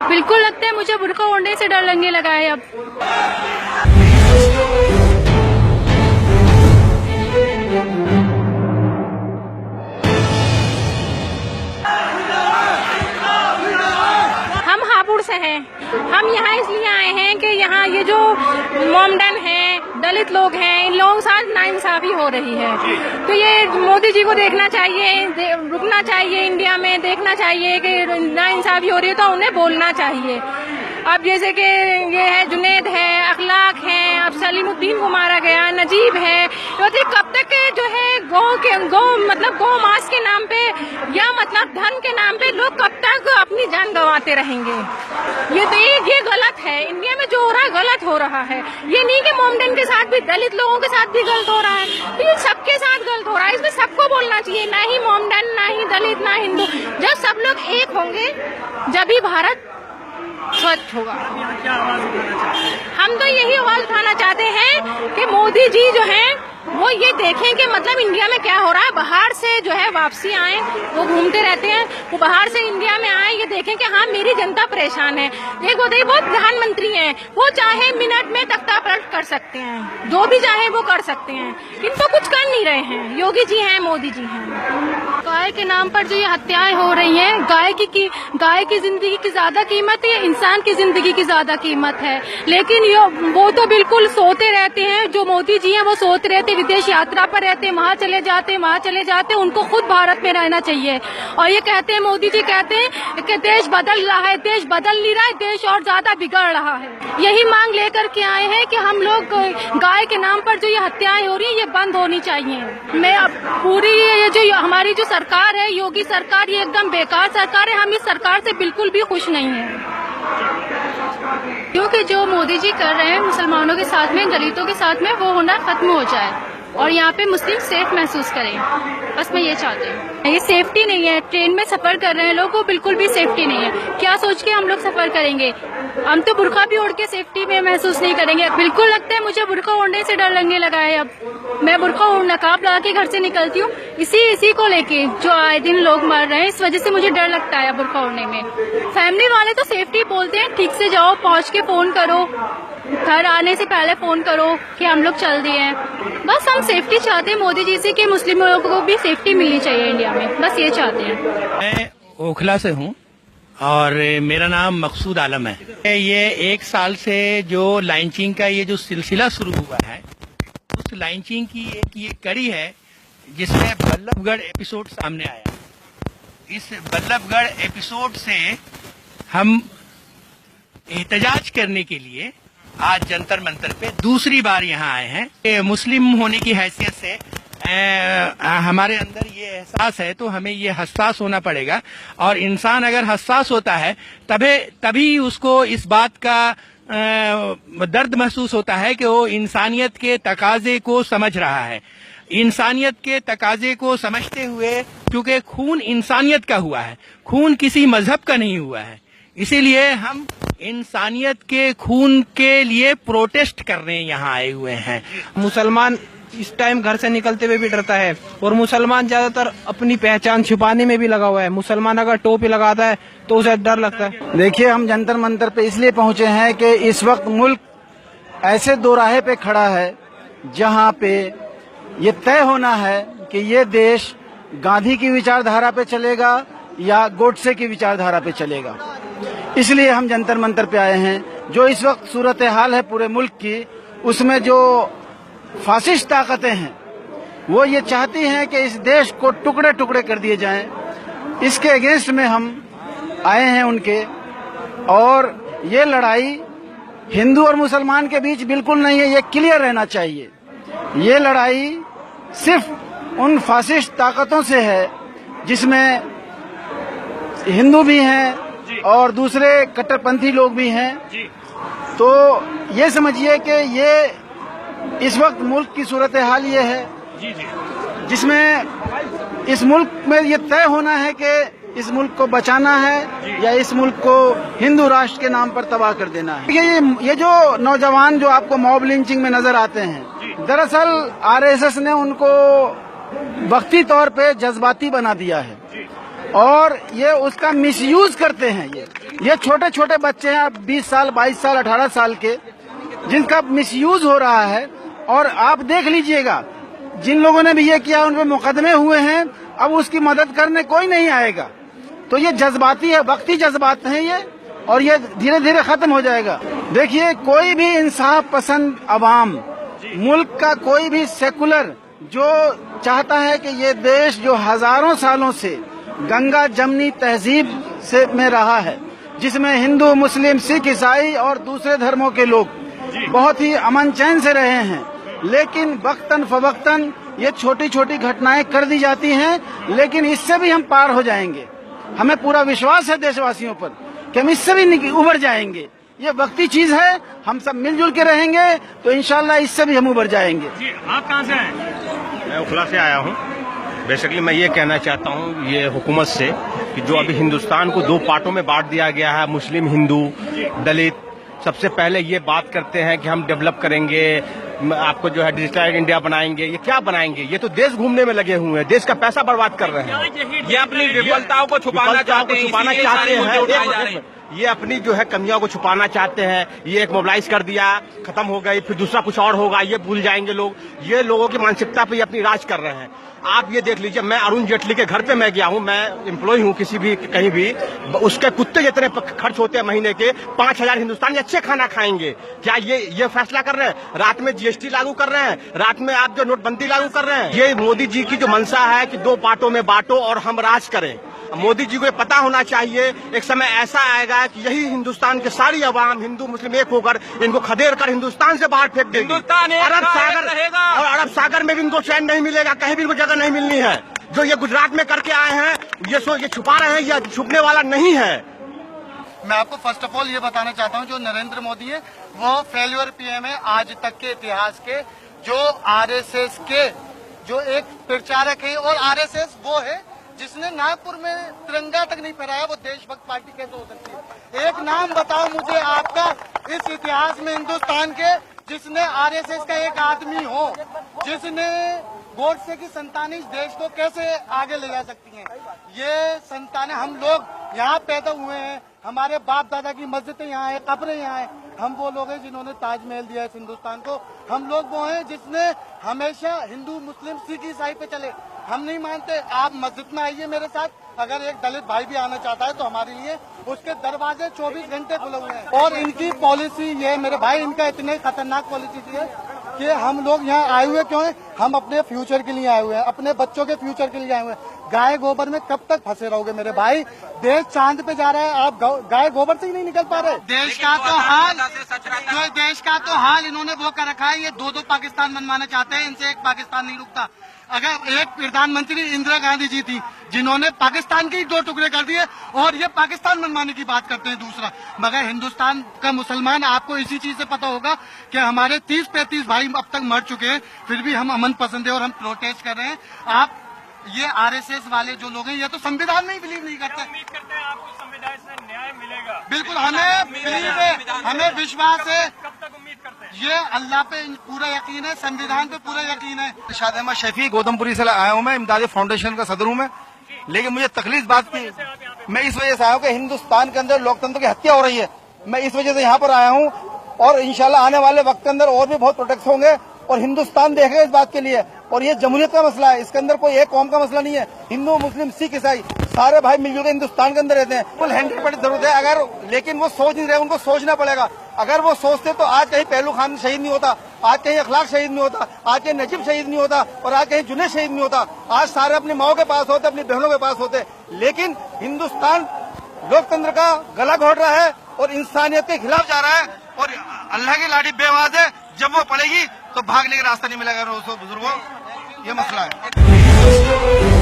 बिल्कुल लगता है मुझे बुर्का ओढ़ने से डर लगने लगा है अब। हम हापुड़ से हैं। हम यहाँ इसलिए आए हैं कि यहाँ ये जो मोमडन है, दलित लोग हैं, इन लोगों के साथ नाइंसाफी हो रही है। तो ये मोदी जी को देखना चाहिए, रुकना चाहिए, इंडिया में देखना चाहिए कि नाइंसाफी हो रही है तो उन्हें बोलना चाहिए। अब जैसे कि ये है जुनेद है, अखलाक है, अब सलीमुद्दीन को मारा गया, नजीब है, तो कब तक जो है गौ मास के नाम पे या मतलब धन के नाम पे लोग कब तक अपनी जान गंवाते रहेंगे। ये गलत है। इंडिया में जो हो रहा है गलत हो रहा है। ये नहीं कि मोमडन के साथ भी, दलित लोगों के साथ भी गलत हो रहा है, तो ये सबके साथ गलत हो रहा है। इसमें सबको बोलना चाहिए, ना ही मोमडन, ना ही दलित, ना हिंदू। जब सब लोग एक होंगे जब ही भारत स्वच्छ होगा। हम तो यही आवाज उठाना चाहते हैं कि मोदी जी जो हैं वो ये देखें कि मतलब इंडिया में क्या हो रहा है। बाहर से जो है वापसी आए, वो घूमते रहते हैं, वो बाहर से इंडिया में आए, ये देखें कि हाँ मेरी जनता परेशान है। देखो वो प्रधानमंत्री हैं, वो चाहे मिनट में तख्ता पलट कर सकते हैं, जो भी चाहे वो कर सकते हैं, इनको कुछ कर नहीं रहे हैं। योगी जी हैं, मोदी जी हैं। गाय के नाम पर जो ये हत्याएं हो रही हैं, गाय की जिंदगी की ज्यादा कीमत है, इंसान की जिंदगी की ज्यादा कीमत है। लेकिन वो तो बिल्कुल सोते रहते हैं। जो मोदी जी हैं वो सोते रहते, विदेश यात्रा पर रहते, वहाँ चले जाते। उनको खुद भारत में रहना चाहिए। और ये कहते हैं, मोदी जी कहते हैं कि देश बदल रहा है, देश बदल नहीं रहा है, देश और ज्यादा बिगड़ रहा है। यही मांग लेकर के आए हैं कि हम लोग गाय के नाम पर जो ये हत्याएं हो रही है ये बंद होनी चाहिए। मैं अब पूरी ये जो हमारी जो सरकार है, योगी सरकार, ये एकदम बेकार सरकार है। हम इस सरकार से बिल्कुल भी खुश नहीं है, क्योंकि जो मोदी जी कर रहे हैं मुसलमानों के साथ में, दलितों के साथ में, वो होना खत्म हो जाए और यहाँ पे मुस्लिम सेफ महसूस करें। बस मैं ये चाहती हूँ। ये सेफ्टी नहीं है। ट्रेन में सफर कर रहे हैं लोग, वो बिल्कुल भी सेफ्टी नहीं है। क्या सोच के हम लोग सफर करेंगे? हम तो बुर्का भी ओढ़ के सेफ्टी में महसूस नहीं करेंगे। बिल्कुल लगता है मुझे बुर्का ओढ़ने से डर लगने लगा है अब। मैं बुर्का और नकाब लगा के घर से निकलती हूँ इसी को लेके, जो आए दिन लोग मर रहे हैं, इस वजह से मुझे डर लगता है बुर्का ओढ़ने में। फैमिली वाले तो सेफ्टी बोलते हैं, ठीक से जाओ, पहुँच के फोन करो, घर आने से पहले फोन करो कि हम लोग चल दिए हैं। बस हम सेफ्टी चाहते हैं मोदी जी से कि मुस्लिम लोगों को भी सेफ्टी मिलनी चाहिए इंडिया में, बस ये चाहते हैं। मैं ओखला से हूँ और मेरा नाम मकसूद आलम है। ये 1 साल से जो लाइंचिंग का ये जो सिलसिला शुरू हुआ है, उस लाइंचिंग की एक ये कड़ी है जिसमें बल्लभगढ़ एपिसोड सामने आया। इस बल्लभगढ़ एपिसोड से हम एहतजाज करने के लिए आज जंतर मंतर पे दूसरी बार यहाँ आए हैं। मुस्लिम होने की हैसियत से हमारे अंदर ये एहसास है, तो हमें ये हसास होना पड़ेगा। और इंसान अगर हसास होता है तभी उसको इस बात का दर्द महसूस होता है कि वो इंसानियत के तकाजे को समझ रहा है। इंसानियत के तकाजे को समझते हुए, क्योंकि खून इंसानियत का हुआ है, खून किसी मजहब का नहीं हुआ है, इसीलिए हम इंसानियत के खून के लिए प्रोटेस्ट करने यहाँ आए हुए हैं। मुसलमान इस टाइम घर से निकलते हुए भी डरता है, और मुसलमान ज्यादातर अपनी पहचान छुपाने में भी लगा हुआ है। मुसलमान अगर टोपी लगाता है तो उसे डर लगता है। देखिए, हम जंतर मंतर पे इसलिए पहुंचे हैं कि इस वक्त मुल्क ऐसे दोराहे पे खड़ा है जहां पे ये तय होना है कि ये देश गांधी की विचारधारा पे चलेगा या गोडसे की विचारधारा पे चलेगा। इसलिए हम जंतर मंतर पे आए हैं। जो इस वक्त सूरत हाल है पूरे मुल्क की, उसमें जो फासिस्ट ताकतें हैं वो ये चाहती हैं कि इस देश को टुकड़े टुकड़े कर दिए जाएं। इसके अगेंस्ट में हम आए हैं उनके। और ये लड़ाई हिंदू और मुसलमान के बीच बिल्कुल नहीं है, ये क्लियर रहना चाहिए। ये लड़ाई सिर्फ उन फासिस्ट ताकतों से है जिसमें हिंदू भी हैं और दूसरे कट्टरपंथी लोग भी हैं। तो ये समझिए कि ये इस वक्त मुल्क की सूरत हाल ये है जिसमें इस मुल्क में ये तय होना है कि इस मुल्क को बचाना है या इस मुल्क को हिंदू राष्ट्र के नाम पर तबाह कर देना है। ये जो नौजवान जो आपको मॉब लिंचिंग में नजर आते हैं, दरअसल आरएसएस ने उनको वक्ती तौर पे जज्बाती बना दिया है। और ये उसका मिसयूज करते हैं। ये छोटे छोटे बच्चे हैं, 20 साल 22 साल 18 साल के, जिनका मिसयूज हो रहा है। और आप देख लीजिएगा, जिन लोगों ने भी ये किया उन पे मुकदमे हुए हैं, अब उसकी मदद करने कोई नहीं आएगा। तो ये जज्बाती है, वक्ती जज्बात हैं ये, और ये धीरे धीरे खत्म हो जाएगा। देखिए, कोई भी इंसाफ पसंद अवाम, मुल्क का कोई भी सेकुलर जो चाहता है कि ये देश जो हजारों सालों से गंगा जमनी तहजीब से में रहा है, जिसमें हिंदू मुस्लिम सिख ईसाई और दूसरे धर्मों के लोग बहुत ही अमन चैन से रहे हैं, लेकिन वक्तन फवक्तन ये छोटी छोटी घटनाएं कर दी जाती हैं। लेकिन इससे भी हम पार हो जाएंगे। हमें पूरा विश्वास है देशवासियों पर कि हम इससे भी उबर जाएंगे। ये वक्ती चीज है, हम सब मिलजुल के रहेंगे तो इंशाल्लाह इससे भी हम उबर जाएंगे। जी, आप कहाँ से आए? मैं उखला से आया हूँ। बेसिकली मैं ये कहना चाहता हूँ ये हुकूमत से कि जो अभी हिंदुस्तान को 2 पार्टों में बांट दिया गया है, मुस्लिम हिंदू दलित, सबसे पहले ये बात करते हैं कि हम डेवलप करेंगे, आपको जो है डिजिटल इंडिया बनाएंगे। ये क्या बनाएंगे? ये तो देश घूमने में लगे हुए हैं, देश का पैसा बर्बाद कर रहे हैं। ये अपनी विफलताओं को छुपाना चाहते हैं, ये अपनी जो है कमियों को छुपाना चाहते हैं। ये एक मोबिलाइज कर दिया, खत्म हो गई, फिर दूसरा कुछ और होगा, ये भूल जाएंगे लोग। ये लोगों की मानसिकता पे ये अपनी राज कर रहे हैं। आप ये देख लीजिए, मैं अरुण जेटली के घर पे मैं गया हूँ, मैं एम्प्लॉय हूँ किसी भी कहीं भी, उसके कुत्ते जितने खर्च होते हैं महीने के, 5000 हिंदुस्तानी अच्छे खाना खाएंगे। क्या ये फैसला कर रहे हैं? रात में जीएसटी लागू कर रहे हैं, रात में आप जो नोटबंदी लागू कर रहे हैं। ये मोदी जी की जो मंशा है कि 2 पार्टों में बांटो और हम राज करें। मोदी जी को पता होना चाहिए एक समय ऐसा आएगा कि यही हिंदुस्तान के सारी अवाम हिंदू मुस्लिम एक होकर इनको खदेड़ कर हिंदुस्तान से बाहर फेंक देगी। और अरब सागर में भी इनको चैन नहीं मिलेगा, कहीं भी इनको जगह नहीं मिलनी है। जो ये गुजरात में करके आए हैं, ये छुपा रहे हैं, ये छुपने वाला नहीं है। मैं आपको फर्स्ट ऑफ ऑल ये बताना चाहता हूँ, जो नरेंद्र मोदी है वो फेल्यूर पीएम है आज तक के इतिहास के। जो आरएसएस के जो एक प्रचारक है, और आरएसएस वो है जिसने नागपुर में तिरंगा तक नहीं फहराया, वो देशभक्त पार्टी कैसे हो सकती है? एक नाम बताओ मुझे आपका इस इतिहास में हिंदुस्तान के, जिसने आरएसएस का एक आदमी हो, जिसने गोडसे की संतानें इस देश को कैसे आगे ले जा सकती हैं? ये संतानें, हम लोग यहाँ पैदा हुए हैं, हमारे बाप दादा की मस्जिदें यहाँ है, कब्रें यहाँ है। हम वो लोग हैं जिन्होंने ताजमहल दिया है इस हिंदुस्तान को। हम लोग वो हैं जिसने हमेशा हिंदू मुस्लिम सिख ईसाई पे चले। हम नहीं मानते। आप मस्जिद में आइए मेरे साथ, अगर एक दलित भाई भी आना चाहता है तो हमारे लिए उसके दरवाजे 24 घंटे खुले हुए हैं। और इनकी पॉलिसी ये, मेरे भाई, इनका इतने खतरनाक पॉलिसी है कि हम लोग यहाँ आए हुए क्यों हैं? हम अपने फ्यूचर के लिए आए हुए हैं, अपने बच्चों के फ्यूचर के लिए आए हुए हैं। गाय गोबर में कब तक फंसे रहोगे मेरे भाई? देश चांद पे जा रहा है, आप गाय गोबर से ही नहीं निकल पा रहे। देश का तो हाल इन्होंने वो कर रखा है। ये 2 पाकिस्तान बनवाना चाहते हैं, इनसे एक पाकिस्तान नहीं रुकता। अगर एक प्रधानमंत्री इंदिरा गांधी जी थी जिन्होंने पाकिस्तान के 2 टुकड़े कर दिए, और ये पाकिस्तान बनवाने की बात करते हैं दूसरा। मगर हिंदुस्तान का मुसलमान, आपको इसी चीज से पता होगा कि हमारे 30-35 भाई अब तक मर चुके हैं, फिर भी हम अमन पसंद है और हम प्रोटेस्ट कर रहे हैं। आप ये आरएसएस वाले जो लोग हैं, ये तो संविधान में ही बिलीव नहीं करते। उम्मीद करते हैं आपको संविधान से न्याय मिलेगा। बिल्कुल, हमें बिलीव है, हमें विश्वास है। कब तक उम्मीद करते हैं? ये अल्लाह पे पूरा यकीन है, संविधान पे पूरा यकीन है। इरशाद अहमद शफी गौतमपुरी से आया हूँ मैं, इमदादी फाउंडेशन का सदर हूँ मैं। लेकिन मुझे तकलीफ बात की, मैं इस वजह से आया हूँ कि हिंदुस्तान के अंदर लोकतंत्र की हत्या हो रही है। मैं इस वजह से यहाँ पर आया हूँ, और इंशाल्लाह आने वाले वक्त के अंदर और भी बहुत प्रोटेक्ट होंगे, और हिंदुस्तान देखेगा इस बात के लिए। और ये जमहूरियत का मसला है, इसके अंदर कोई एक कौम का मसला नहीं है। हिंदू मुस्लिम सिख ईसाई सारे भाई मिलजुल के हिंदुस्तान के अंदर रहते हैं। फुल 100% जरूरत है। अगर लेकिन वो सोच नहीं रहे, उनको सोचना पड़ेगा। अगर वो सोचते तो आज कहीं पहलू खान शहीद नहीं होता, आज कहीं अखलाक शहीद नहीं होता, आज कहीं नजीब शहीद नहीं होता, और आज कहीं जुनेद शहीद नहीं होता। आज सारे अपनी माओ के पास होते, अपनी बहनों के पास होते। लेकिन हिंदुस्तान लोकतंत्र का गला घोट रहा है और इंसानियत के खिलाफ जा रहा है, और अल्लाह की लाठी बेआवाज है। जब वो पड़ेगी तो भागने का रास्ता नहीं मिलेगा बुजुर्गों, ये मसला है।